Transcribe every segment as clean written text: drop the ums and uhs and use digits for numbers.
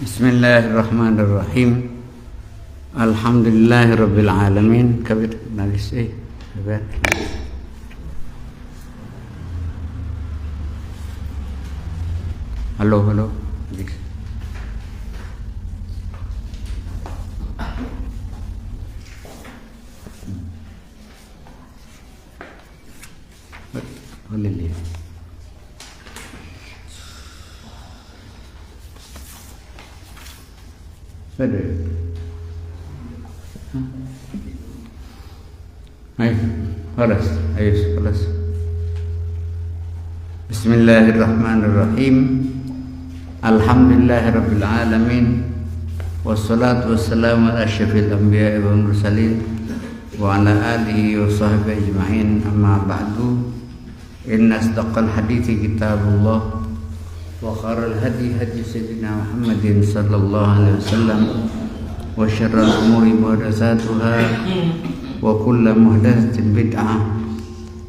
Bismillahirrahmanirrahim. Alhamdulillahirabbil alamin. Kabir nagis kabir. Halo. Boleh lihat. Sudah. Ayo, Bismillahirrahmanirrahim. Alhamdulillahirabbil alamin. Wassalatu wassalamu ala asyrafil anbiya'i wal mursalin wa ala alihi wa sahbihi ajma'in. Amma ba'du. Inna asdaqal hadithi kitabullah wa khairal hadi sayyidina Muhammadin sallallahu alaihi wasallam wa syarrul umuri muhdatsatuha wa kullu muhdatsatin bid'ah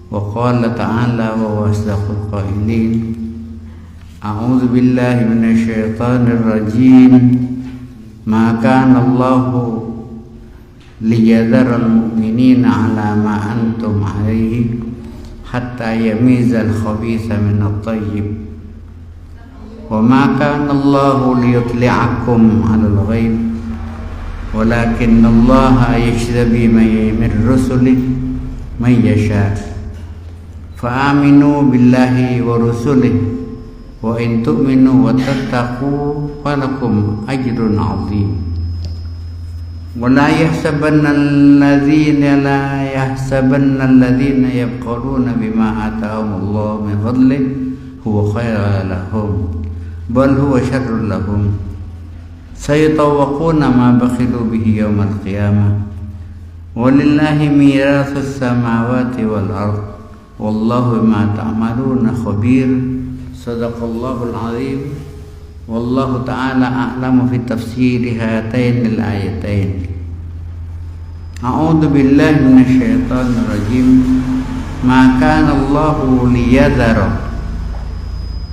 wa qala ta'ala wa wasdaqul qailin a'udzu billahi minasy syaithanir rajim ma kana Allahu liyadharal mu'minina 'ala ma antum 'alaihi hatta yamizal khabitha minat thayyib wa ma kana Allahu liyutli'akum 'alal ghaib walakinna Allaha yajtabi min rusulihi man yasha fa aminu billahi wa rusulihi wa in tu'minu wa tattaqu falakum ajrun 'azim wa la yahsabanna alladhina yabqaluna bima atahumullahu min fadlihi huwa khairan lahum bal huwa syarrun lahum sayatawaquna ma bakhilu bihi yawmal qiyamah walillahi mirathus samawati wal ard wallahu bima ta'maluna khabir. Sadaqallahul azim. Wallahu ta'ala a'lamu fi tafsiri hatainil ayatain. A'udzu billahi minasy syaithanir rajim. Ma kana Allahu liyadhara,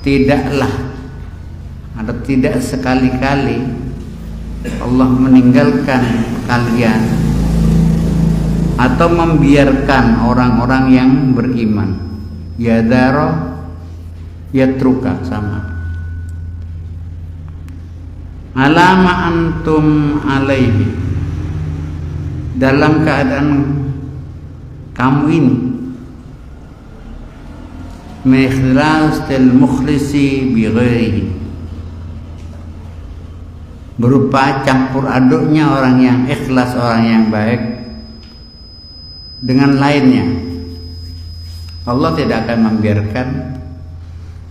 tidaklah atau tidak sekali-kali Allah meninggalkan kalian atau membiarkan orang-orang yang beriman. Yadhara yatruka sama. Alama antum alaihi, dalam keadaan kamu ini mikhlastil mukhlisi bi ghairihi, berupa campur aduknya orang yang ikhlas, orang yang baik dengan lainnya. Allah tidak akan membiarkan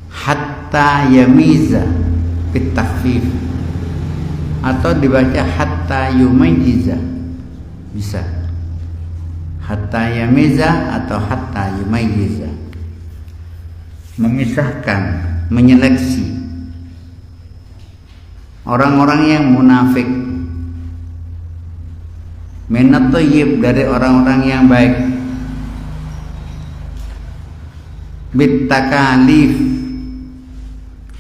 hatta yamiza bitakhfif, atau dibaca hatta yumayyiza, bisa hatta yamiza atau hatta yumayyiza, memisahkan, menyeleksi orang-orang yang munafik minat thayyib, dari orang-orang yang baik, bitakalif,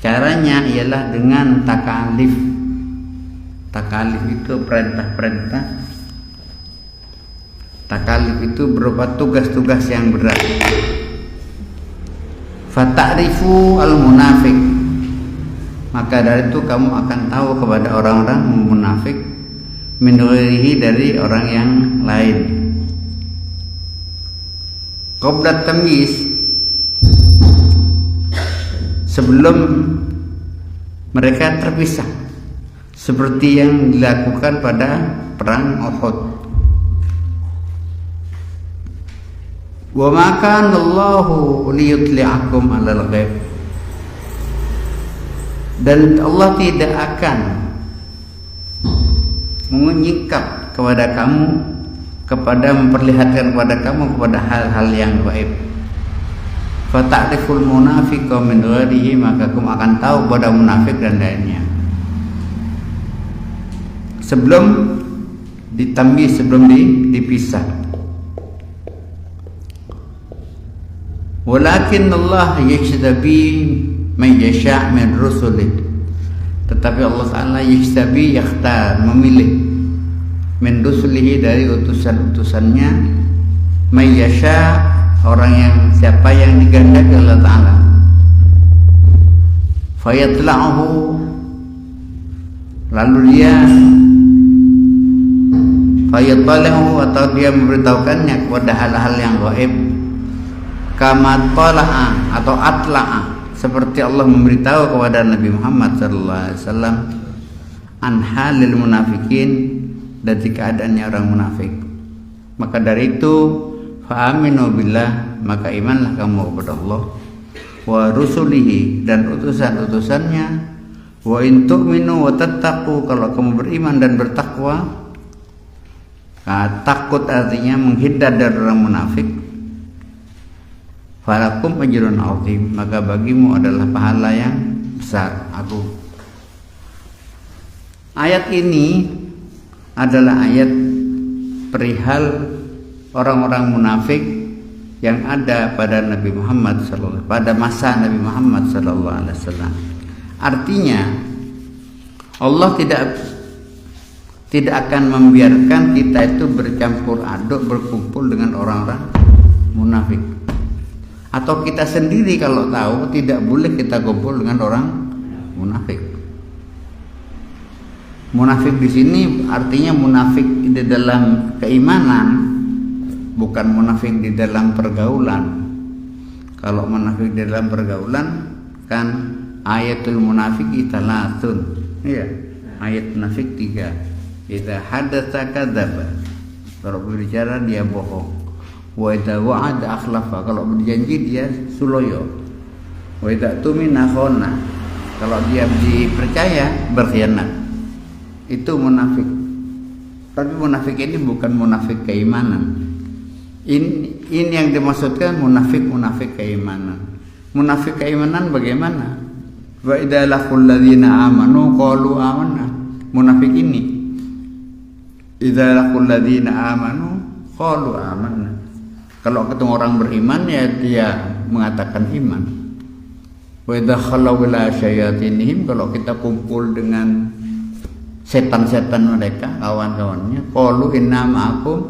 caranya ialah dengan takalif. Takalif itu perintah-perintah. Takalif itu berupa tugas-tugas yang berat. Fata'rifu al-munafik, maka dari itu kamu akan tahu kepada orang-orang munafik min ghairihi, dari orang yang lain. Qabla tamyiz, sebelum mereka terpisah, seperti yang dilakukan pada perang Uhud. Wa ma kana Allahu liyutli'akum 'alal ghaib, dan Allah tidak akan menyingkap kepada kamu, kepada memperlihatkan kepada kamu kepada hal-hal yang gaib. Fata'riful munafiqa min ghairihi, maka kamu akan tahu pada munafik dan lainnya. Sebelum ditambih, sebelum dipisah. Walakin Allah yajtabi man yasha' min rusulih, Tetapi Allah Ta'ala yahtabi yakhtar, memilih min rusulihi dari utusan-utusannya, mayyasha, orang yang siapa yang digandaki Allah Ta'ala, fayatla'uhu, lalu dia fayatla'uhu, atau dia memberitahukannya kepada hal-hal yang gaib, kama tala'a atau atla'a, seperti Allah memberitahu kepada Nabi Muhammad SAW an halil munafikin, dari keadaannya orang munafik. Maka dari itu fa'aminu billah, maka imanlah kamu kepada Allah, wa rusulihi, dan utusan-utusannya, wa in tu'minu wa tattaqu, kalau kamu beriman dan bertakwa. Takut artinya menghindar dari orang munafik. Falakum ajrun azim, maka bagimu adalah pahala yang besar, agung. Ayat ini adalah ayat perihal orang-orang munafik yang ada pada Nabi Muhammad SAW, pada masa Nabi Muhammad SAW. Artinya Allah tidak akan membiarkan kita itu bercampur aduk, berkumpul dengan orang-orang munafik. Atau kita sendiri kalau tahu tidak boleh kita kumpul dengan orang munafik. Munafik di sini artinya munafik di dalam keimanan, bukan munafik di dalam pergaulan. Kalau munafik di dalam pergaulan kan ayatul munafik italatun. Iya, ayat munafik 3. Idza hadatsa kadzaba. Kalau berbicara dia bohong. Wa idza wa'ada akhlafa, kalau berjanji dia suloyo. Wa idza tumina khana, kalau dia dipercaya berkhianat. Itu munafik. Tapi munafik ini bukan munafik keimanan. Ini yang dimaksudkan munafik keimanan. Munafik keimanan bagaimana? Wa idza laqul ladzina amanu qalu amanna. Munafik ini idza laqul ladzina amanu qalu amanna. Kalau ketemu orang beriman ya dia mengatakan iman. Wa idza khalau ila syayatinihim, kalau kita kumpul dengan setan-setan mereka, kawan-kawannya, qalu inna ma'akum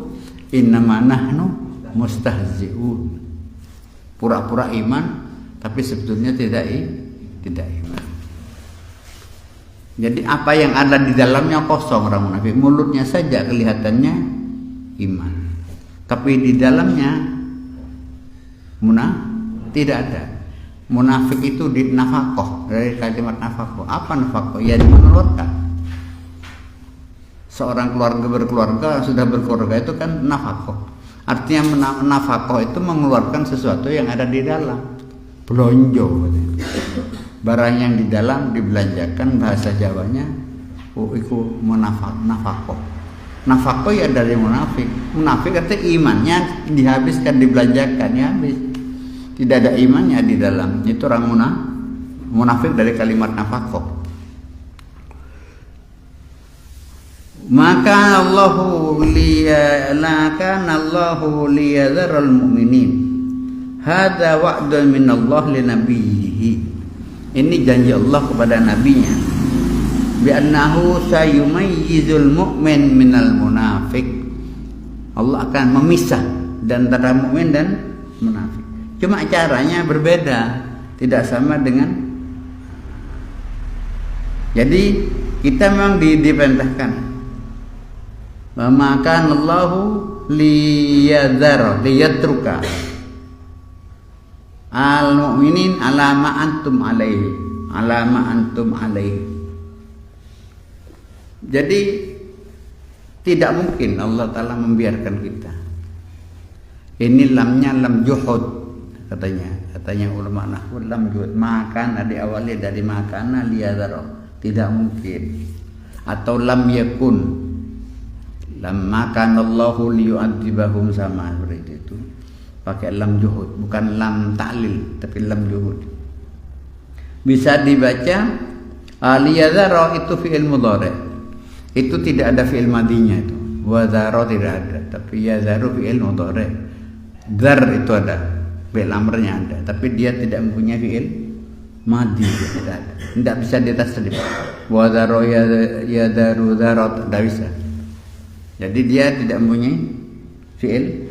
innama nahnu mustahzi'un. Pura-pura iman tapi sebetulnya tidak iman. Jadi apa yang ada di dalamnya kosong orang munafik. Mulutnya saja kelihatannya iman, tapi di dalamnya tidak ada. Munafik itu di nafaqah, dari kalimat nafaqah. Apa nafaqah? Ya mengeluarkan. Seorang keluarga berkeluarga, sudah berkeluarga itu kan nafaqah. Artinya nafaqah itu mengeluarkan sesuatu yang ada di dalam. Belonjo. Barang yang di dalam dibelanjakan, bahasa Jawanya iku nafaqah. Nafaqah ya dari munafik. Munafik artinya imannya dihabiskan, dibelanjakan, ya habis. Tidak ada imannya di dalam. Itu orang munafik dari kalimat nafaqah. Maka Allahu liyadharal mu'minin. Hadza wa'dun min Allah li nabiyhi. Ini janji Allah kepada nabinya. Bi annahu sayumayyizul mu'min minal munafiq. Allah akan memisah dan antara mukmin dan munafik. Cuma caranya berbeda, tidak sama dengan. Jadi kita memang diperintahkan. Maka Allahu liyatruka al mu'minin alama antum alaihi. Jadi tidak mungkin Allah Ta'ala membiarkan kita. Ini lamnya lam juhud, katanya ulama nahwu, lam juhud, makana diawali dari makana liyadhara, tidak mungkin. Atau lam yakun, lam makana Allahu liyu'adzibahum, sama seperti itu, pakai lam juhud, bukan lam ta'lil tapi lam juhud. Bisa dibaca liyadhara itu fi'il mudhari', itu tidak ada fi'il madinya itu. Wa dzara tidak ada, tapi yadharu fi'il mudhari'. Dzar itu ada, fi'il amrnya ada, tapi dia tidak mempunyai fi'il Madi tidak bisa ditasrif. Wa daro ya daru darat tidak bisa. Jadi dia tidak mempunyai fi'il.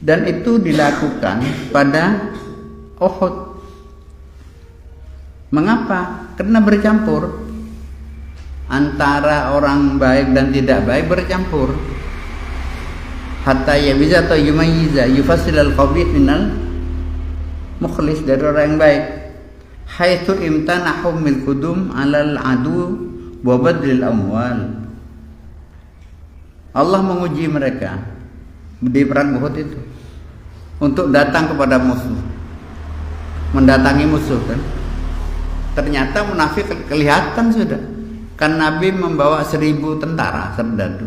Dan itu dilakukan pada Uhud. Mengapa? Karena bercampur antara orang baik dan tidak baik bercampur. Hatta ya bisa atau yumayyiza yufasil al-khabith minal mukhlis, dari orang yang baik. Haitsu imtanahum mil qudum 'alal adu wa badlil amwal. Allah menguji mereka di perang Uhud itu untuk datang kepada musuh, mendatangi musuh kan. Ternyata munafik kelihatan sudah. Kan Nabi membawa 1000 tentara serdadu.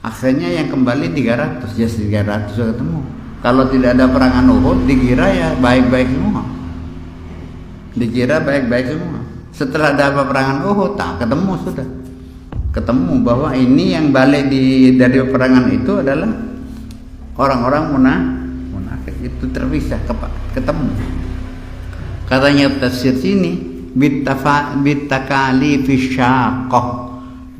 Akhirnya yang kembali 300, ya 300 ketemu. Kalau tidak ada perangan Uhud, dikira ya baik-baik semua. Dikira baik-baik semua. Setelah ada peperangan Uhud, tak ketemu sudah. Ketemu bahwa ini yang balik dari peperangan itu adalah orang-orang munafik. Itu terpisah, ketemu. Katanya tafsir sini bitakali fisyaqah,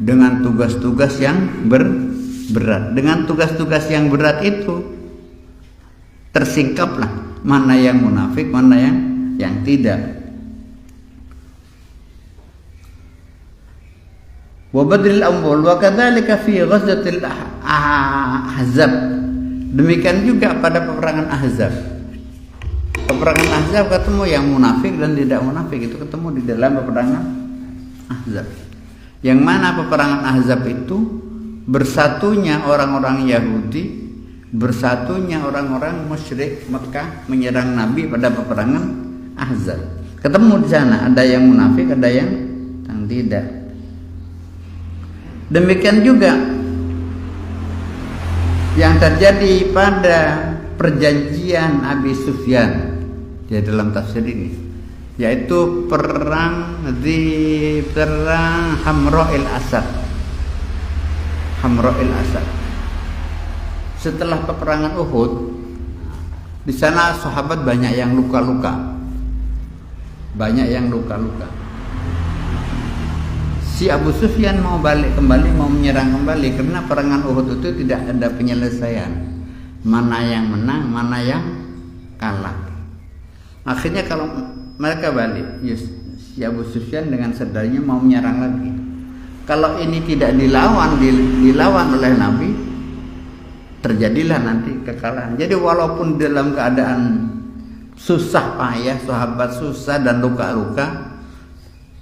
dengan tugas-tugas yang berat. Dengan tugas-tugas yang berat itu tersingkaplah mana yang munafik, mana yang tidak. Wa badril amwal wa kadzalika fi ghazwatil ahzab. Demikian juga pada peperangan Ahzab. Peperangan Ahzab ketemu yang munafik dan tidak munafik, itu ketemu di dalam peperangan Ahzab. Yang mana peperangan Ahzab itu bersatunya orang-orang Yahudi, bersatunya orang-orang musyrik Mekah menyerang Nabi pada peperangan Ahzab. Ketemu di sana, ada yang munafik, ada yang tidak. Demikian juga yang terjadi pada perjanjian Abi Sufyan di dalam tafsir ini, yaitu perang Hamra'il Asad. Hamra'il Asad. Setelah peperangan Uhud, di sana sahabat banyak yang luka-luka. Banyak yang luka-luka. Si Abu Sufyan mau balik kembali, mau menyerang kembali, karena peperangan Uhud itu tidak ada penyelesaian. Mana yang menang, mana yang kalah. Akhirnya kalau mereka balik, si Abu Sufyan dengan saudaranya mau menyerang lagi. Kalau ini tidak dilawan oleh Nabi, terjadilah nanti kekalahan. Jadi walaupun dalam keadaan susah payah, sahabat susah dan luka-luka,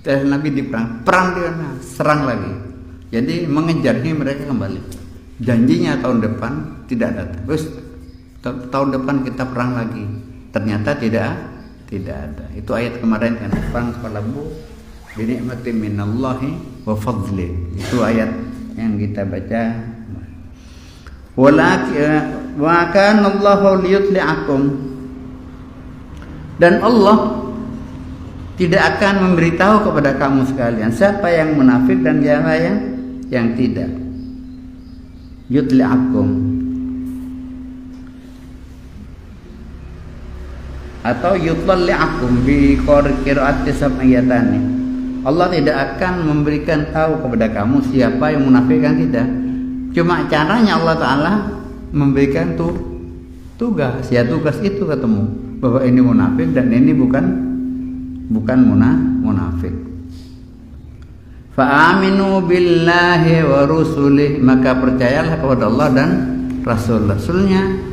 Nabi perang dia serang lagi. Jadi mengejarnya mereka kembali. Janjinya tahun depan tidak datang. Terus tahun depan kita perang lagi. Ternyata tidak ada. Itu ayat kemarin kan, perang falabu bi ni'matin minallahi wa fadli. Itu ayat yang kita baca. Wa kana Allahu liyutli'akum. Dan Allah tidak akan memberitahu kepada kamu sekalian siapa yang munafik dan siapa yang tidak. Yutli'akum atau yutli'akum bi qira'ati sab'iyatani. Allah tidak akan memberikan tahu kepada kamu siapa yang munafik dan tidak. Cuma caranya Allah Ta'ala memberikan tugas. Ya tugas itu ketemu bahwa ini munafik dan ini bukan munafik. Fa'aminu billahi wa rusulih, maka percayalah kepada Allah dan Rasul-Rasulnya.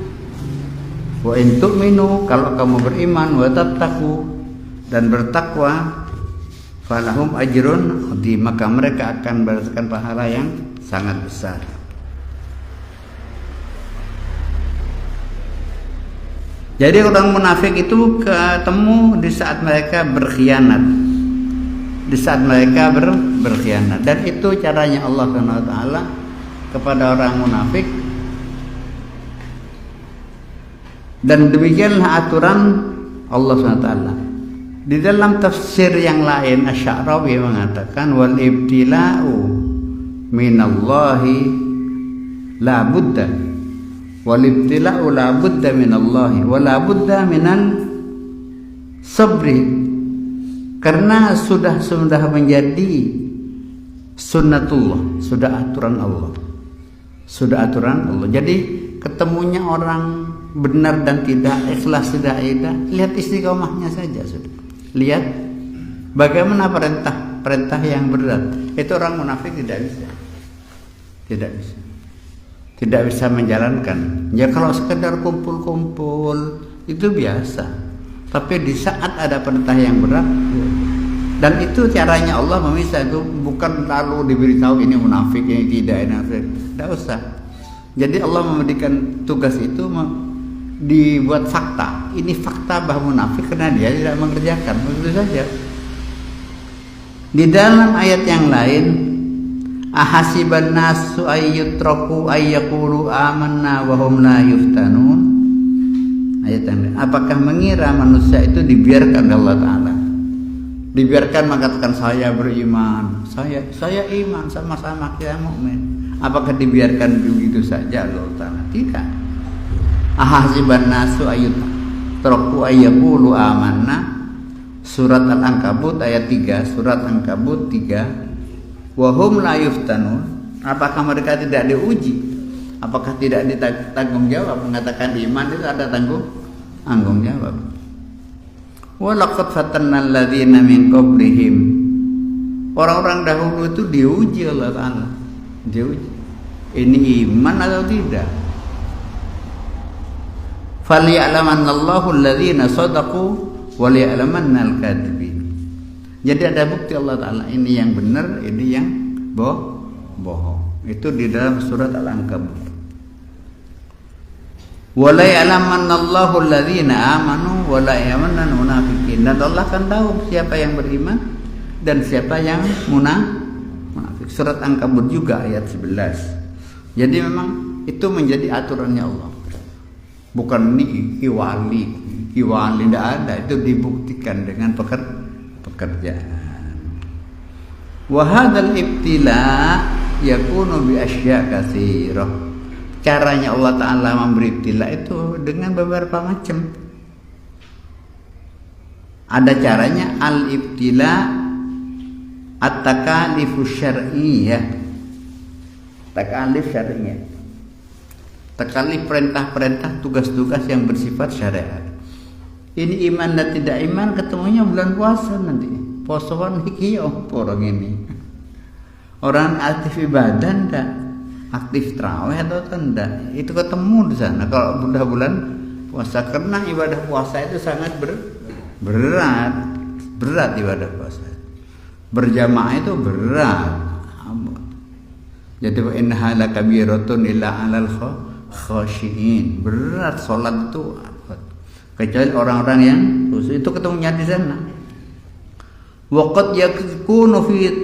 Wa in tu'minu, kalau kamu beriman, wa tattaqu, dan bertakwa, falahum ajrun azim, maka mereka akan mendapatkan pahala yang sangat besar. Jadi orang munafik itu ketemu di saat mereka berkhianat. Di saat mereka berkhianat. Dan itu caranya Allah SWT kepada orang munafik. Dan demikianlah aturan Allah SWT. Di dalam tafsir yang lain, Asy-Sya'rawi mengatakan wal ibtila'u minallahi la budda. Wal ibtila'u la budda minallahi wa la budda minal sabri Karena sudah menjadi sunnatullah, sudah aturan Allah. Sudah aturan Allah. Jadi ketemunya orang benar dan tidak, ikhlas tidak ikhlas, lihat istiqomahnya saja sudah. Lihat bagaimana perintah yang berat. Itu orang munafik tidak bisa menjalankan. Ya kalau sekedar kumpul-kumpul itu biasa, tapi di saat ada perintah yang berat, dan itu caranya Allah memisah. Itu bukan lalu diberitahu ini munafik, ini tidak, tidak usah. Jadi Allah memberikan tugas itu dibuat fakta. Ini fakta bahwa munafik karena dia tidak mengerjakan, begitu saja. Di dalam ayat yang lain, ahasiban nasu ayyutraku ayyaqulu amanna wa hum la yuftanun. Ayat yang lain, apakah mengira manusia itu dibiarkan oleh Allah Ta'ala, dibiarkan mengatakan saya beriman, saya iman, sama-sama kita mukmin. Apakah dibiarkan begitu saja Allah Ta'ala? Tidak. Ahasiban nasu ayyutraku ayyaqulu amanna. Surat Al-Ankabut ayat 3, surat Al-Ankabut 3. Wa hum la yuftanun. Apakah mereka tidak diuji? Apakah tidak ditanggung jawab? Mengatakan iman itu ada tanggung jawab. Wa laqad fatanna alladziina min qablihim. Orang-orang dahulu itu diuji Allah Ta'ala. Diuji. Ini iman atau tidak? Falya'lamanallahu alladziina shadaqu waliya'lamannal kadhibin. Jadi ada bukti Allah Ta'ala, ini yang benar, ini yang bohong. Itu di dalam surat Al-Ankabut. Waliya'lamannallahu alladhina amanu waliya'lamannal munafiqin. Dan Allah akan tahu siapa yang beriman dan siapa yang munafik. Surat Al-Ankabut juga ayat 11. Jadi memang itu menjadi aturannya Allah. Bukan ini iwali tidak ada, itu dibuktikan dengan pekerjaan. Wa hadzal ibtila yakunu bi asya' katsirah. Caranya Allah Ta'ala memberi ibtila itu dengan beberapa macam. Ada caranya al-ibtila at-takalifu syar'iyyah. Takalif syar'iyyah. Takalif perintah-perintah, tugas-tugas yang bersifat syariat. Ini iman dan tidak iman ketemunya bulan puasa nanti. Posoan hikio orang ini. Orang aktif ibadah enggak, aktif tarawih atau tidak, itu ketemu di sana. Kalau sudah bulan puasa, karena ibadah puasa itu sangat berat ibadah puasa. Berjamaah itu berat. Jadi wa innaha lakabiratun illa 'alal khashiin. Berat salat itu, kecuali orang-orang yang khusus, itu ketemunya di sana. Waqad yakunu fi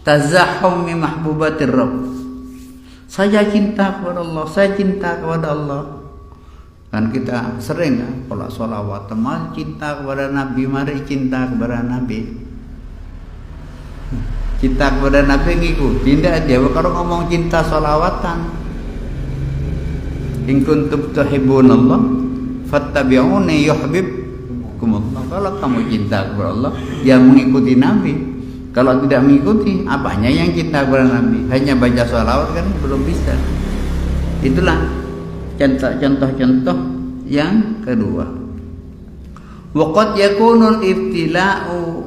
tazahhum min mahbubatir rabb. Saya cinta kepada Allah, saya cinta kepada Allah. Kan kita sering ya, kalau sholawat, mari cinta kepada Nabi, mari cinta kepada Nabi. Cinta kepada Nabi ngikuti, tidak dia kalau ngomong cinta sholawatan. In kuntum tuhibbunallah fattabi'uni yuhibbukumullah. Kalau kamu cinta kepada Allah, ya mengikuti Nabi. Kalau tidak mengikuti, apanya yang cinta kepada Nabi? Hanya baca sholawat kan belum bisa. Itulah contoh-contoh yang kedua. Waqad yakunul ibtila'u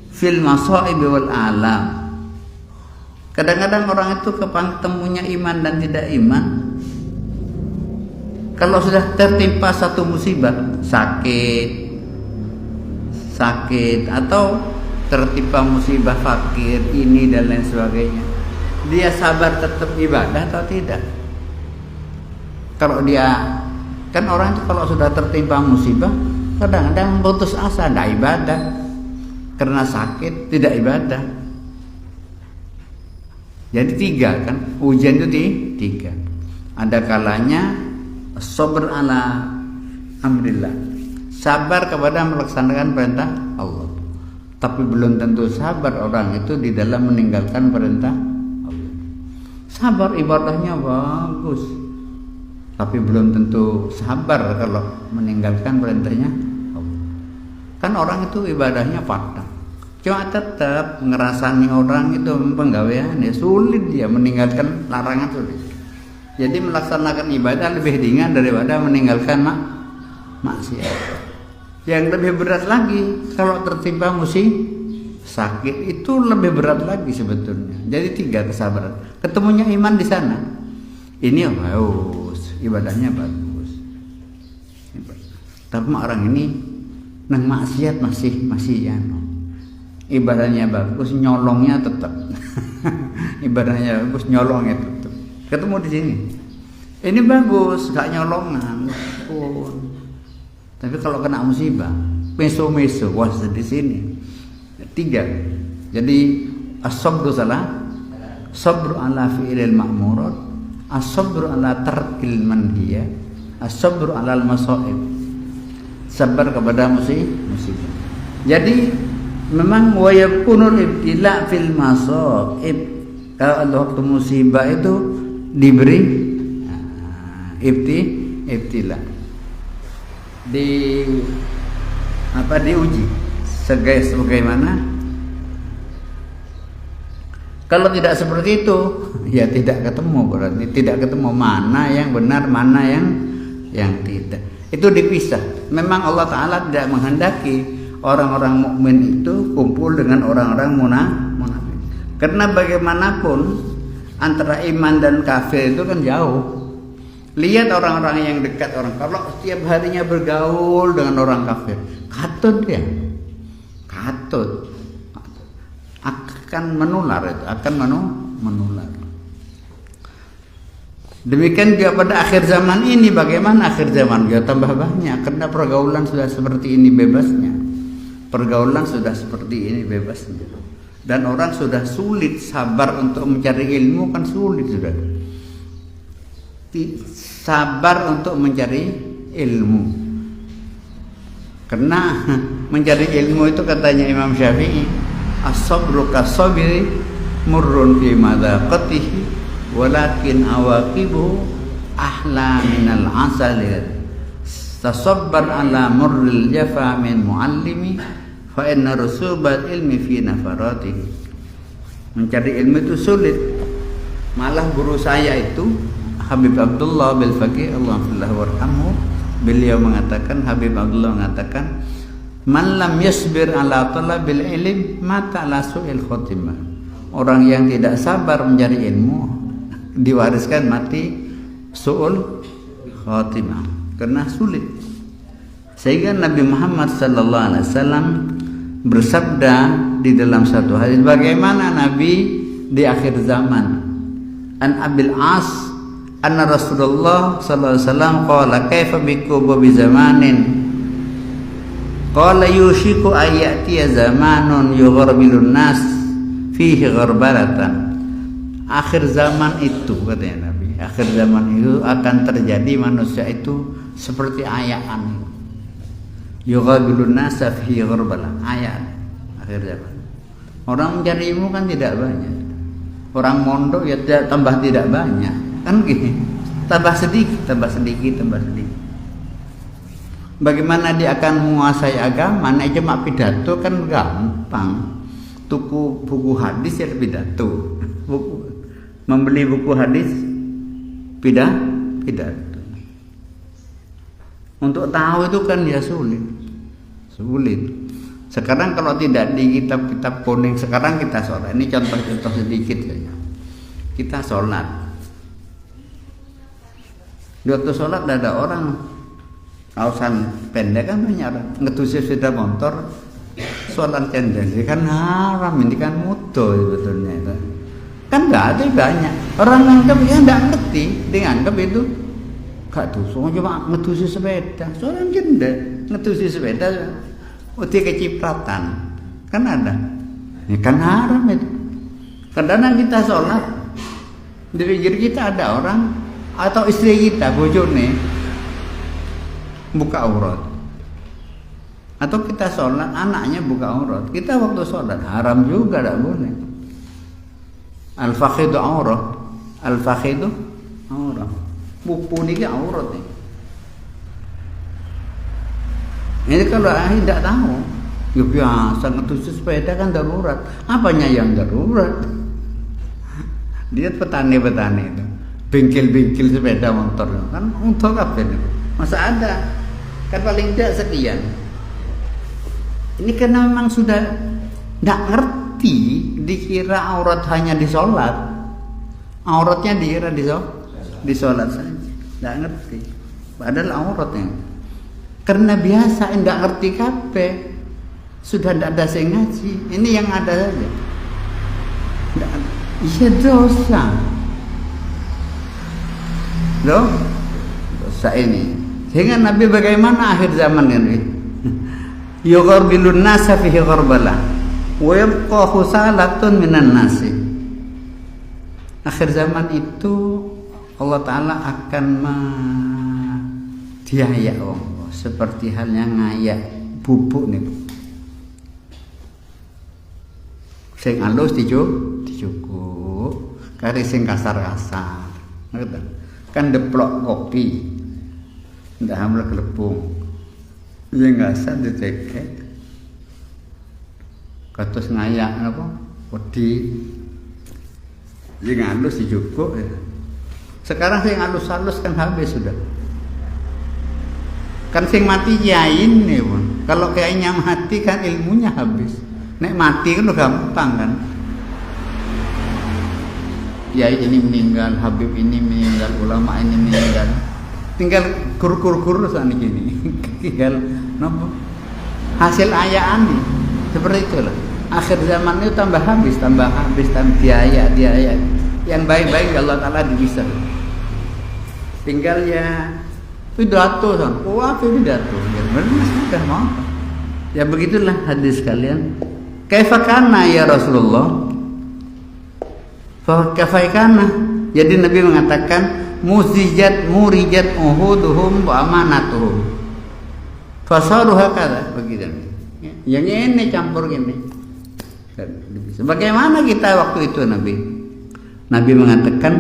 fil masa'ib wal alam. Kadang-kadang orang itu ketemunya iman dan tidak iman. Kalau sudah tertimpa satu musibah, sakit atau tertimpa musibah fakir ini dan lain sebagainya, dia sabar tetap ibadah atau tidak? Kalau dia, kan orang itu kalau sudah tertimpa musibah kadang-kadang putus asa, tidak ibadah karena sakit, tidak ibadah. Jadi 3 kan, ujian itu 3. Ada kalanya sabar ala amrillah, sabar kepada melaksanakan perintah Allah. Tapi belum tentu sabar orang itu di dalam meninggalkan perintah Allah. Sabar ibadahnya bagus, tapi belum tentu sabar kalau meninggalkan perintahnya Allah. Kan orang itu ibadahnya padang, cuma tetap ngerasani orang itu penggawean ya sulit, dia meninggalkan larangan sulit. Jadi melaksanakan ibadah lebih ringan daripada meninggalkan maksiat. Yang lebih berat lagi kalau tertimpa musibah sakit itu lebih berat lagi sebetulnya. Jadi 3 kesabaran. Ketemunya iman di sana. Ini bagus, ibadahnya bagus. Tapi orang ini nang maksiat masih ya. Ibadahnya bagus, nyolongnya tetap. Ibadahnya bagus, nyolongnya tetap. Ketemu di sini. Ini bagus, gak nyolongan. Tapi kalau kena musibah, meso-meso, wah di sini. 3. Jadi as-sabru salah, sabru ala fi'lil ma'murat, as-sabru ala tarkil manhiyah, as-sabru ala al-masaib. Sabar kepada musibah. Jadi memang wa yakunul ibtila fil masaib. Kalau waktu musibah itu diberi ibtila. Diuji sebagaimana. Kalau tidak seperti itu ya tidak ketemu, berarti tidak ketemu mana yang benar mana yang tidak. Itu dipisah. Memang Allah Ta'ala tidak menghendaki orang-orang mukmin itu kumpul dengan orang-orang munafik. Karena bagaimanapun antara iman dan kafir itu kan jauh. Lihat orang-orang yang dekat orang, kalau setiap harinya bergaul dengan orang kafir, katut dia. Katut. Akan menular itu, akan menular. Demikian juga pada akhir zaman ini, bagaimana akhir zaman juga tambah banyak karena pergaulan sudah seperti ini bebasnya. Pergaulan sudah seperti ini bebasnya. Dan orang sudah sulit sabar untuk mencari ilmu, kan sulit sudah. Sabar untuk mencari ilmu. Karena mencari ilmu itu katanya Imam Syafi'i, as-sabru kas-sabri murrun fi madaqatihi walakin awaqibu ahla minal asali. Tasabbar ala murril jafa min muallimi fa inna rusubat ilmi fi nafaratihi. Mencari ilmu itu sulit. Malah guru saya itu Habib Abdullah bil Faqih Allahumma warhamhu, beliau mengatakan, Habib Abdullah mengatakan, man lam yasbir ala talabil ilm mata ala su'il khotimah. Orang yang tidak sabar mencari ilmu diwariskan mati su'ul khotimah, karena sulit. Sehingga Nabi Muhammad sallallahu alaihi wasallam bersabda di dalam satu hadis, bagaimana Nabi di akhir zaman. An Abil As anna Rasulullah sallallahu alaihi wasallam qala kaifa bikum bi zamanin qala yushiku ayati zamanun yugharbilun nas fihi gharbalatan. Akhir zaman itu, katanya Nabi, akhir zaman itu akan terjadi manusia itu seperti ayaan. Yugharbilun nas fihi gharbalatan, ayaan akhir zaman. Orang mencari ilmu kan tidak banyak. Orang mondok ya tambah tidak banyak. Kan gini, tambah sedikit. Bagaimana dia akan menguasai agama? Nah, cuma pidato kan gampang. Tuku buku hadis ya pidato. Membeli buku hadis pidato. Untuk tahu itu kan ya sulit. Sekarang kalau tidak di kitab-kitab kuning, sekarang kita sholat. Ini contoh-contoh sedikit saja. Kita sholat. Di waktu sholat ada orang kaosan pendek kan banyak orang ngetusi sepeda motor sholat cendel, ini kan haram, ini kan mudo sebetulnya itu. Kan nggak ada banyak orang nganggap ya nggak ngerti, dia nganggap itu gak dosa, cuma ngetusi sepeda, sholat cendel, ngetusi sepeda, udah kecipratan, kan ada, ini kan haram itu. Kadang kita sholat di pinggir kita ada orang atau istri kita, bojone buka aurat, atau kita sholat anaknya buka aurat, kita waktu sholat haram juga, tidak boleh. Al-fakhidu aurat, al-fakhidu aurat, buku ini aurat nih. Ini kalau tidak tahu, ya biasa ngetusuk sepeda kan darurat. Apanya yang darurat? Lihat petani-petani itu, bengkel-bengkel sepeda motor kan untuk apa ini? Masa ada? Kan paling tidak sekian. Ini karena memang sudah tidak ngerti, dikira aurat hanya di sholat, auratnya dikira di sholat saja, tidak ngerti. Padahal auratnya, karena biasa tidak ngerti kabeh, sudah tidak ada yang ngaji. Ini yang ada saja. Iya dosa, dosa ini. Sehingga Nabi bagaimana akhir zaman ini? Yuqarbilun nasa fihi gharbala wa yabqa khusalatun minan nasi. Akhir zaman itu Allah Ta'ala akan diayak Allah seperti halnya ngayak bubuk nih. Sing alus dijukuk, kari sing kasar-kasar. Kan deplok kopi. Ndak hamil gelepung. Yang gasar dicekek, kados ngayak apa? Wedi, yang halus dijukuk. Ya. Sekarang yang halus-halus kan habis sudah. Kan sing mati kiain nih, Bun. Kalau kiainya mati kan ilmunya habis. Nek mati kan udah gampang kan. Kiai ini meninggal, Habib ini meninggal, ulama ini meninggal. Tinggal kur sana gini. Tinggal nopo hasil ayaan nih seperti itulah. Akhir zaman itu tambah habis diayak yang baik-baik Allah Ta'ala dipisah. Tinggal ya pidato kan, pidato ya benar sudah mau. Ya begitulah hadis kalian. Kaifa kana ya Rasulullah? Fa kafaikana. Jadi Nabi mengatakan murijat uhuduhum wa amanatuhum. Fasaru hakala begitu. Yang ini campur gini. Bagaimana kita waktu itu Nabi? Nabi mengatakan,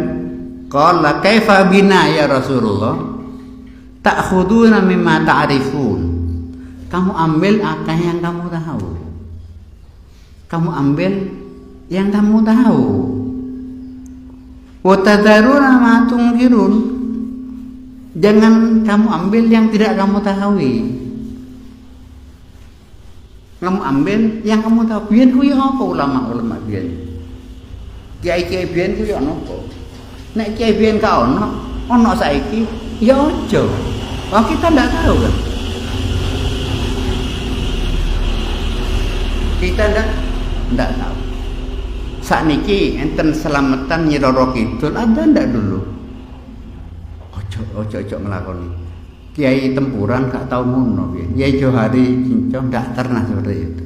qala kaifa bina ya Rasulullah? Ta'khuduna mimma ta'rifun. Kamu ambil apa yang kamu tahu. Kamu ambil yang kamu tahu. Wa tadaruna ma tungkirun. Jangan kamu ambil yang tidak kamu tahu. Kamu ambil yang kamu tahu. Biyen kuwi apa ulama-ulama biyen? Kiai-kiai biyen kuwi ana apa? Nek kiai biyen ka ono saiki ya aja. Wong kita ndak tahu kan. Kita ndak tahu. Sakniki enten selamatan Nyi Roro Kidul ada ndak dulu? Ojo nglakoni. Kiai Tempuran gak tau ngono piye. Kiai Johari Cincong ndak pernah seperti itu.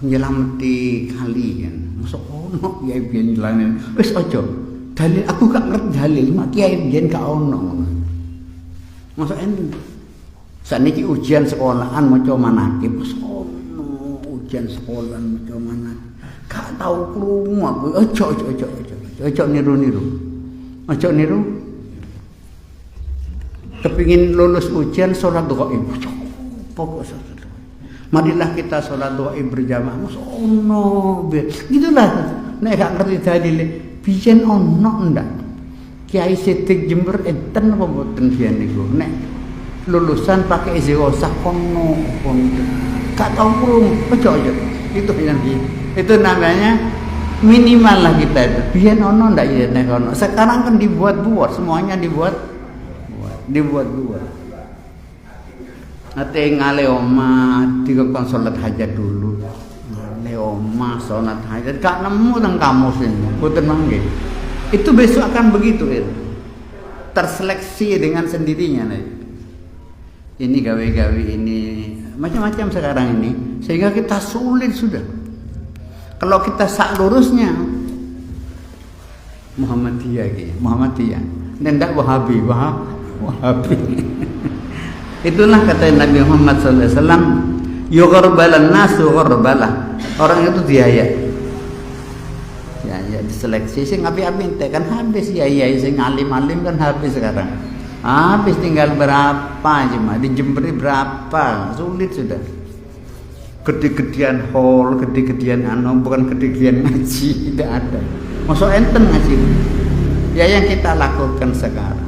Nyelameti kali kan. Mosok ono kiai biyen nyelamatin. Wis ojo. Dalil aku gak ngerti dalil, mak kiai biyen gak ono ngono. Mosok enten. Sakniki ujian sekolahan maca manaqib, ono ujian sekolahan maca manaqib. Gak tau krungu aku. Ojo niru-niru. Ojo niru. Kepingin lulus ujian sholat gaib. Pokok sholat. Marilah kita sholat gaib berjamaah. Ono, gitulah. Nek gak ngerti dalile, biyen ono ndak? Kiai Sidik Jember enten apa mboten biyen niku? Nek lulusan pakai istighosah ono. Gak tau kurung. Ojo. Itu namanya minimal lah kita itu. Biyen ono ndak ya nek ono. Sekarang kan dibuat-buat, semuanya dibuat. Ate ngale omah dikon salat hajat dulu. Ngale omah salat hajat gak nemu nang kamus ini. Boten mangke. Itu besok akan begitu ya. Terseleksi dengan sendirinya nih. Ini gawe-gawe ini macam-macam sekarang ini sehingga kita sulit sudah. Kalau kita sak lurusnya Muhammadiyah. Ndak Wahabi. Itulah kata Nabi Muhammad SAW, yughorbalan nasu ghorbalah. Orang itu diayak diseleksi. Sing api-api ente kan habis. Sing alim-alim kan habis sekarang. Habis tinggal berapa cuma di Jember berapa, sulit sudah. Gede-gedean hall, gede-gedean bukan gede-gedean ngaji, tidak ada. Masuk enten ngaji. Ya yang kita lakukan sekarang.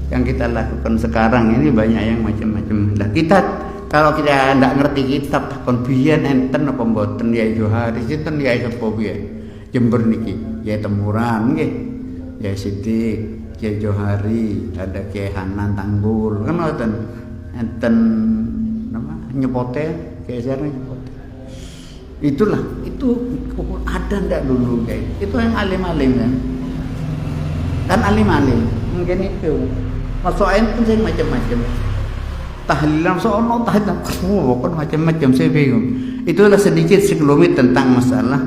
Yang kita lakukan sekarang ini banyak yang macam-macam. Lah kita kalau kita tidak ngerti kitab kon biyen enten apa mboten ya Johari sinten ya sapa biyen. Jember niki ya Temuran nggih. Ya Sidik, ya Johari, ada Kiai Hanan Tanggul, kan ngoten. Enten nama nyepote, Kiai Sareng nyepote. Itulah, itu ada ndak dulu kayak. Itu yang alim-alim kan alim-alim. Mungkin itu. Masuk enten sing macam-macam. Tahlilan sono tahlilan bukan macam-macam saya bingung. Itulah sedikit sekelumit tentang masalah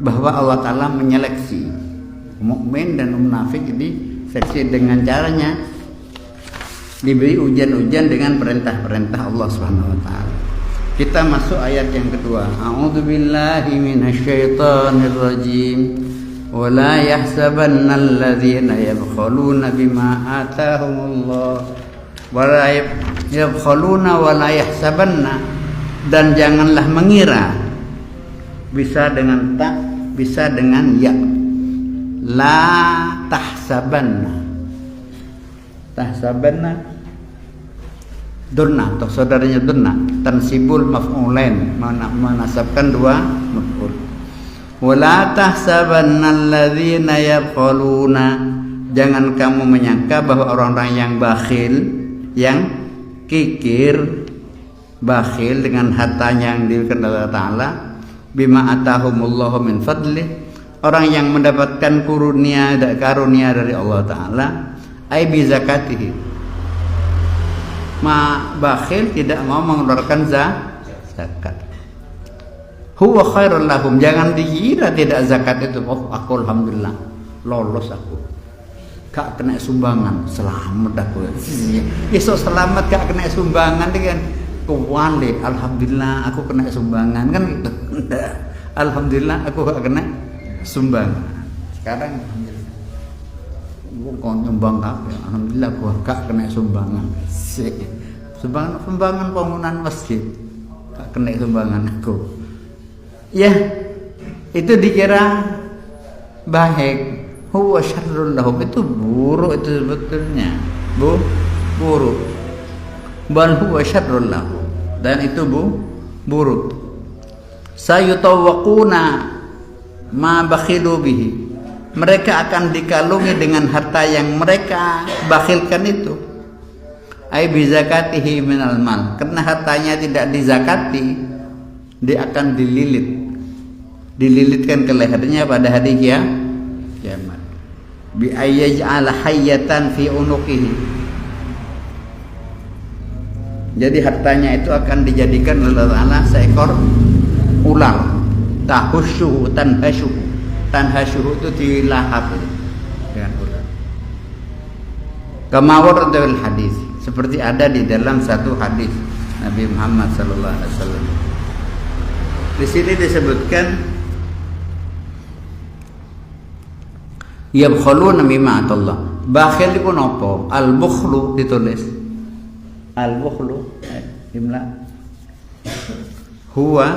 bahwa Allah Ta'ala menyeleksi mukmin dan munafik ini seleksi dengan caranya diberi ujian-ujian dengan perintah-perintah Allah Subhanahu wa taala. Kita masuk ayat yang kedua. A'udzubillahi minasyaitonir rajim. Wa la yahsabanna alladzina yabkhaluna bima atahumullah wa la yabkhaluna wa la yahsabanna, dan janganlah mengira, bisa dengan tak, bisa dengan ya. La tahsabanna, tahsabanna dunna atau saudaranya dunna, tansibul maf'ulain, menasabkan dua maf'ul. Wala tahsabanna alladzina yabkhaluna, jangan kamu menyangka bahwa orang-orang yang bakhil, yang kikir, bakhil dengan hartanya yang diberikan Allah Ta'ala, bima atahumullahu min fadlih, orang yang mendapatkan karunia dari Allah Ta'ala, ai bi zakatihi, bakhil tidak mau mengeluarkan zakat. Huwa khairul lahum, jangan dikira tidak zakat itu, oh aku alhamdulillah lolos aku, gak kena sumbangan, selamat aku. Besok selamat gak kena sumbangan dengan kuwali, alhamdulillah aku kena sumbangan kan gitu. Alhamdulillah aku gak kena sumbangan. Sekarang alhamdulillah gua nyumbang kabeh, alhamdulillah gua gak kena sumbangan. Sumbangan bangunan masjid gak kena sumbangan aku. Ya, itu dikira baik. Huwa syarrul lahum, itu buruk itu sebetulnya. Buruk. Bal huwa syarrul lahum, dan itu buruk. Sayutawaquna ma bakhilu bihi, mereka akan dikalungi dengan harta yang mereka bakhilkan itu. Ai bi zakatihi minal mal, karena hartanya tidak dizakati, dia akan dililitkan ke lehernya pada hari kiamat. Bi ayyaj'al hayyatan fi unuqihi, jadi hartanya itu akan dijadikan oleh Allah seekor ular. Tahushuhu tanhashuhu itu dilahap dengan ular. Kama warada fil hadis, seperti ada di dalam satu hadis Nabi Muhammad sallallahu alaihi wasallam. Di sini disebutkan yabkhaluna mimma atallah. Bakhil iku napa? Al-bukhlu ditulis. Al-bukhlu imla huwa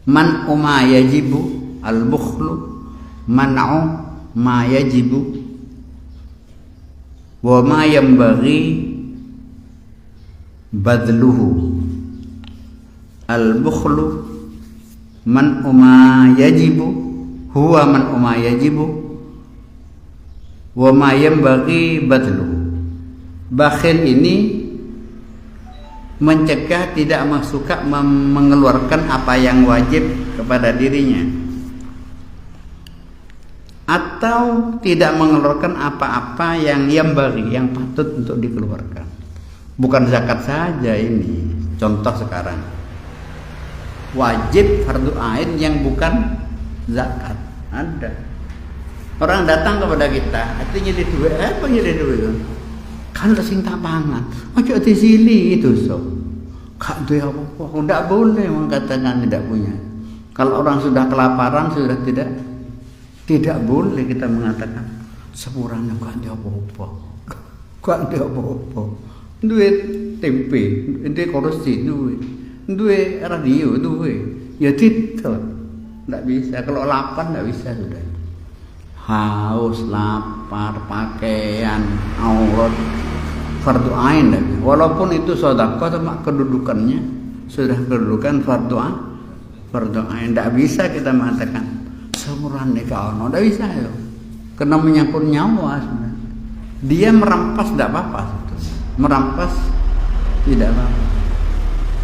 man ma yajibu, al-bukhlu man'u ma yajibu wa ma yanbaghi badluhu. Al-bukhlu man ma yajibu, huwa man ma yajibu wa ma yanbaghi badluhu. Bakhil ini mencegah, tidak suka mengeluarkan apa yang wajib kepada dirinya, atau tidak mengeluarkan apa-apa yang bagi, yang patut untuk dikeluarkan. Bukan zakat saja ini, contoh sekarang wajib fardu ain yang bukan zakat ada. Orang datang kepada kita, artinya di duit, apa nyedi duit? Kan sing tak pangan, ojo disili itu so. Kak duit apa? Tidak boleh mengatakan tidak punya. Kalau orang sudah kelaparan, sudah tidak boleh kita mengatakan sepurane kak dia apa-apa. Gak ada apa-apa. Duit tempe, duit korupsi, duit radio, ya tidak. Tidak bisa. Kalau lapar tidak bisa sudah. Haus, lapar, pakaian, aurat, fardu ain. Walaupun itu sedekah, tapi kedudukannya sudah kedudukan fardu ain. Tidak bisa kita mengatakan semurah nikah, tidak bisa ya. Karena menyangkut nyawa sebenarnya. Dia merampas tidak apa-apa. Merampas tidak apa-apa.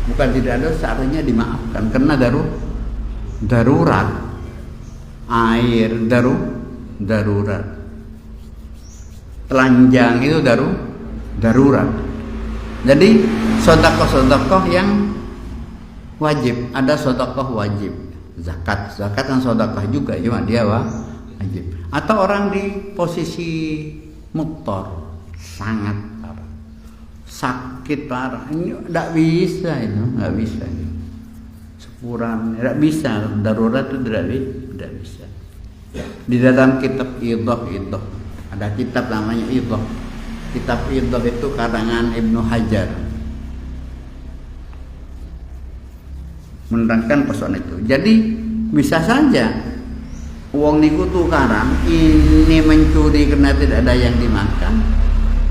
Bukan tidak ada, seharusnya dimaafkan karena darurat air, darurat telanjang itu darurat. Jadi sedekah yang wajib, ada sedekah wajib, zakat kan sedekah juga, cuma dia wajib. Atau orang di posisi muttor, sangat parah, sakit parah, ini tidak bisa, itu nggak bisa, sepuran tidak bisa, darurat itu tidak bisa. Di dalam kitab Idah ada kitab namanya Idah. Kitab Idah itu karangan Ibnu Hajar, menerangkan persoalan itu. Jadi bisa saja uang niku tukaran, ini mencuri karena tidak ada yang dimakan,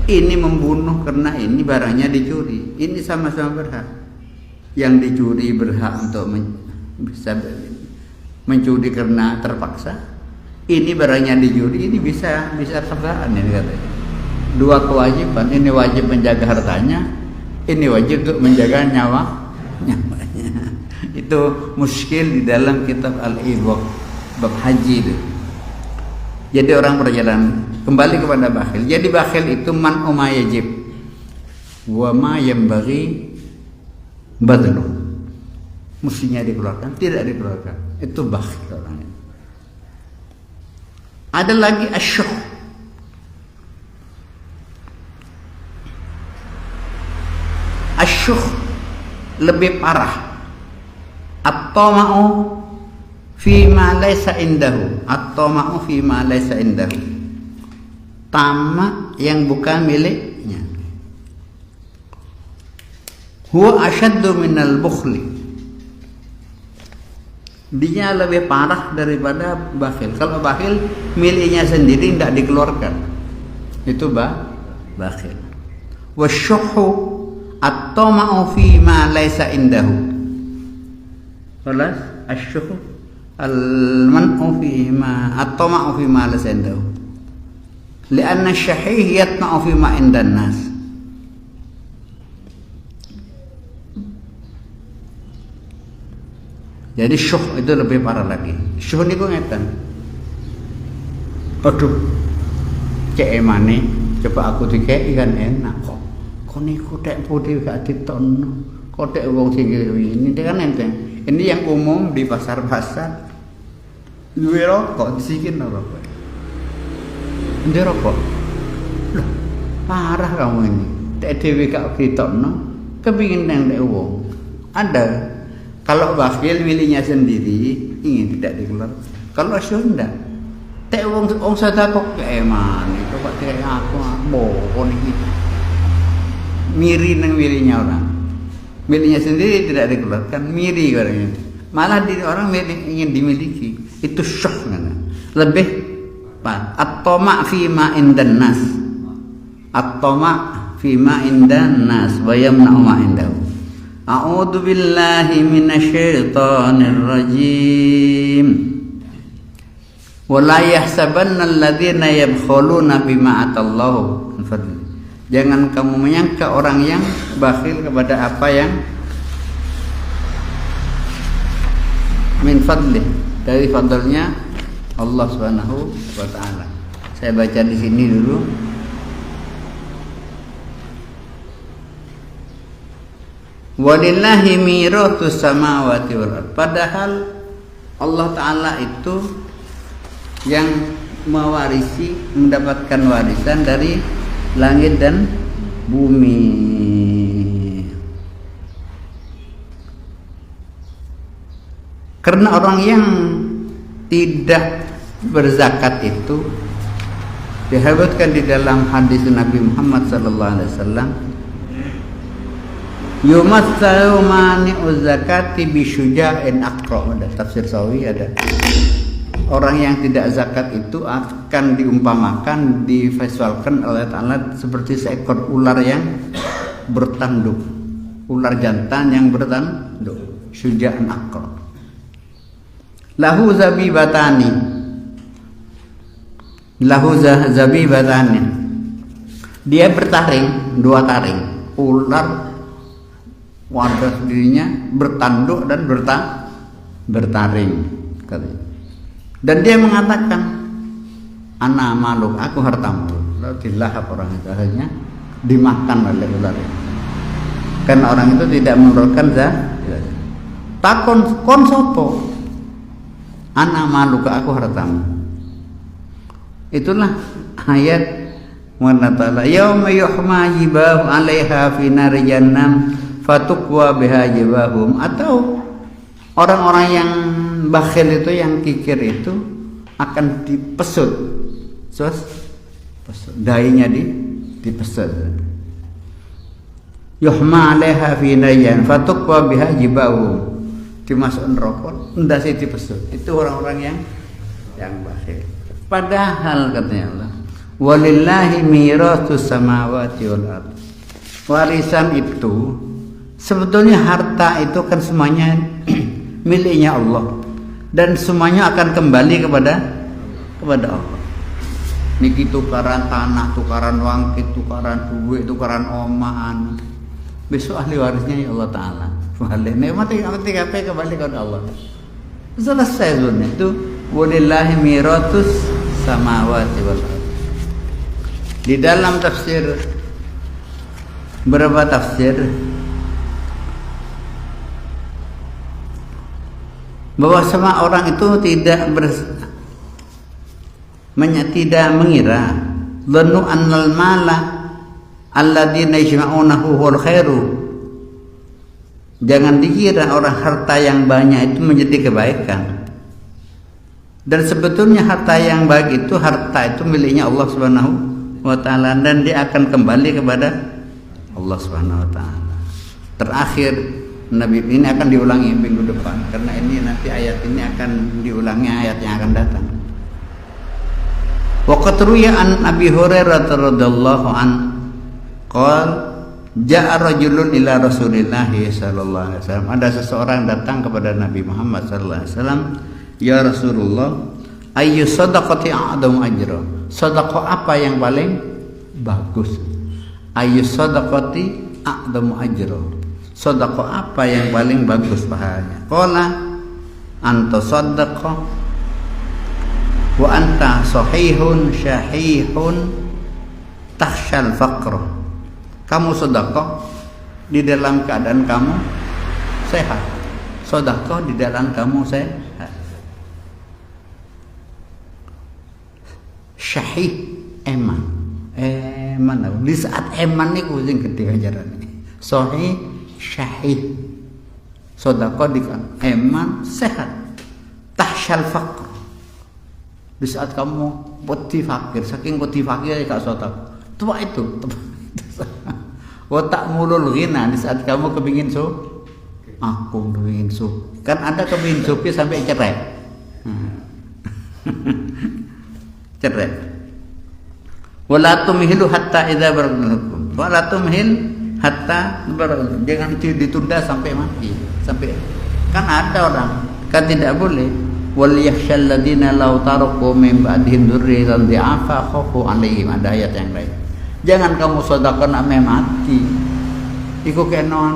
ini membunuh karena ini barangnya dicuri. Ini sama-sama berhak. Yang dicuri berhak untuk bisa mencuri karena terpaksa. Ini barangnya dicuri, ini bisa keberatan ini katanya. Dua kewajiban, ini wajib menjaga hartanya, ini wajib untuk menjaga nyawanya. Itu muskil di dalam kitab Al-Idah bab haji itu. Jadi orang perjalanan kembali kepada bakhil. Jadi bakhil itu man yajib wa ma yanbaghi badlu. Mestinya dikeluarkan, tidak dikeluarkan. Itu bakhil orang itu. Ada lagi asyuh. Asyuh lebih parah. At-tama'u fima laysa indahu, at-tama'u fima laysa indahu. Tamak yang bukan miliknya. Huwa asyaddu minal bukhli. Dia lebih parah daripada bakhil. Kalau bakhil miliknya sendiri tidak dikeluarkan, itu bakhil. Wasyuhu at-tama'u fima laysa indahu. Kelas asyuhu al-man'u fima at-tama'u fima laysa indahu. Lianna syahih yatma'u fima indan nas. Jadi syuh itu lebih parah lagi. Syuh ini kok ngeten. Aduh, cek emane, coba aku dikei kan enak kok. Kok niku tek putih gak ditono. Kok tek wong sing ini kan enteng. Ini yang umum di pasar-pasar. Duwe rokok disikin rokok. Ndek rokok. Loh, parah kamu ini. Tek dhewe gak ditokno, kepengin nang nek wong. Ada. Kalau bakhil miliknya sendiri ingin tidak dikeluarkan. Kalau asyuh enggak. Tek wong sedekah keeman itu kok tek aku bohong iki. Miri nang miliknya orang. Miliknya sendiri tidak dikeluarkan, miri orangnya. Malah diri orang ingin dimiliki. Itu syuh kan. Lebih at-tama' fi ma indan nas. At-tama' fi ma indan nas wa yamna'u ma indahu. A'udzu billahi minasyaitonir rajim. Wa la yahsabanna alladziina yabkhuluna bima atallahu min fadli. Jangan kamu menyangka orang yang bakhil kepada apa yang min fadli, dari fadlnya Allah Subhanahu wa taala. Saya baca di sini dulu. Walillahi mirathus samawati wal ardh. Padahal Allah Ta'ala itu yang mewarisi, mendapatkan warisan dari langit dan bumi. Karena orang yang tidak berzakat itu Disebutkan di dalam hadis Nabi Muhammad sallallahu alaihi wasallam, yumatsalu mani'uz zakati bisyuja'in aqra. Ada tafsir Sawi ada. Orang yang tidak zakat itu akan diumpamakan, divisualkan oleh Ta'ala seperti seekor ular yang bertanduk, ular jantan yang bertanduk, syuja'an aqra. Lahu zabibatani, dia bertaring, 2 taring. Ular warga sendirinya bertanduk dan bertaring katanya. Dan dia mengatakan, ana maluk, aku hartamu. Lalu dilahap orang itu, akhirnya dimakan oleh ular itu. Karena orang itu tidak menurunkan zakat. Takon kon sopo, ana maluk, aku hartamu. Itulah ayat mana ta'ala, yauma yuhma jibahu 'alaiha fi nari jahannam fatukwa biha jibahum. Atau orang-orang yang bakhil itu, yang kikir itu akan dipesut, dainya dipesut. Yuhma 'alaiha fi nari jahannam fatukwa biha jibahum, dimasukkan rokok, ndase dipesut. Itu orang-orang yang bakhil. Padahal katanya Allah, walillahi miratus samawati wal ardh. Warisan itu sebetulnya, harta itu kan semuanya miliknya Allah, dan semuanya akan kembali kepada Allah. Niki tukaran tanah, tukaran wangkit, tukaran duit, tukaran omaan. Besok ahli warisnya ya Allah Ta'ala. Balik nikmat ketika kembali kepada Allah. Selesai sebenarnya itu. Walillahi miratus samawati wal ardh. Di dalam tafsir, berapa tafsir, bahwa semua orang itu tidak mengira dhannu annal mala alladziina yajma'unahu huwal khairu. Jangan dikira orang harta yang banyak itu menjadi kebaikan. Dan sebetulnya harta yang baik itu, harta itu miliknya Allah Subhanahu wa Ta'ala, dan dia akan kembali kepada Allah Subhanahu wa Ta'ala. Terakhir Nabi ini akan diulangi minggu depan, karena ini nanti ayat ini akan diulangi ayat yang akan datang. Wa qad ruwiya an Abi Hurairah radhiyallahu an qala ja'a rajulun ila Rasulillah sallallahu alaihi wasallam. Ada seseorang datang kepada Nabi Muhammad sallallahu alaihi wasallam, ya Rasulullah, ayyu sadaqati a'damu ajra. Sedekah apa yang paling bagus? Ayyu sadaqati a'damu ajra. Sedekah apa yang paling bagus pahalanya? Qala anta saddaqa wa anta sahihun syahihun takhshal faqr. Kamu sedekah di dalam keadaan kamu sehat. Sedekah di dalam kamu sehat. Syahih eman, di saat eman ini kucing gede ajaran ini. Sahih, syahih, sedekah di eman sehat. Tahsyal faqr, di saat kamu peti fakir, saking peti fakir gak sedekah. Tua itu. Wa ta'mulul ghina, di saat kamu kepingin aku kepingin kan ada kepingin sampai cerai. Cerai. Wala tumhilu hatta idza barakatum. Wala tumhil hatta barakatum. Jangan ditunda sampai mati. Sampai kan ada orang kan tidak boleh. Wal yakhshal ladina law taraku min ba'dihim dzurriyyatan dhi'afa khafu 'alaihim. Ada ayat yang lain. Jangan kamu sedekah nak mati. Iku kena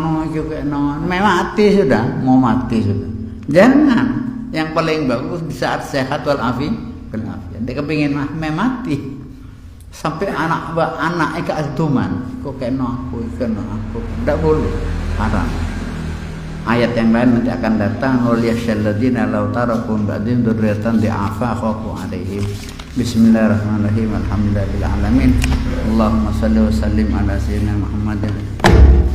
mati sudah, mau mati sudah. Jangan. Yang paling bagus di saat sehat wal afiat. Dia kepingin mati sampai anak keaduman, kok kena aku, tidak boleh, haram. Ayat yang lain nanti akan datang, waliyashalladzina law tarakum ba'din dzurriyyatan di'afa khafu 'alaihim. Bismillahirrahmanirrahim. Alhamdulillahil alamin. Allahumma shalli wa sallim ala sayyidina Muhammadin.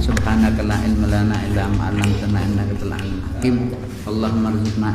Subhanaka la ilma lana illa ma 'allamtana innaka antal alimul hakim. Allahumma arzuqna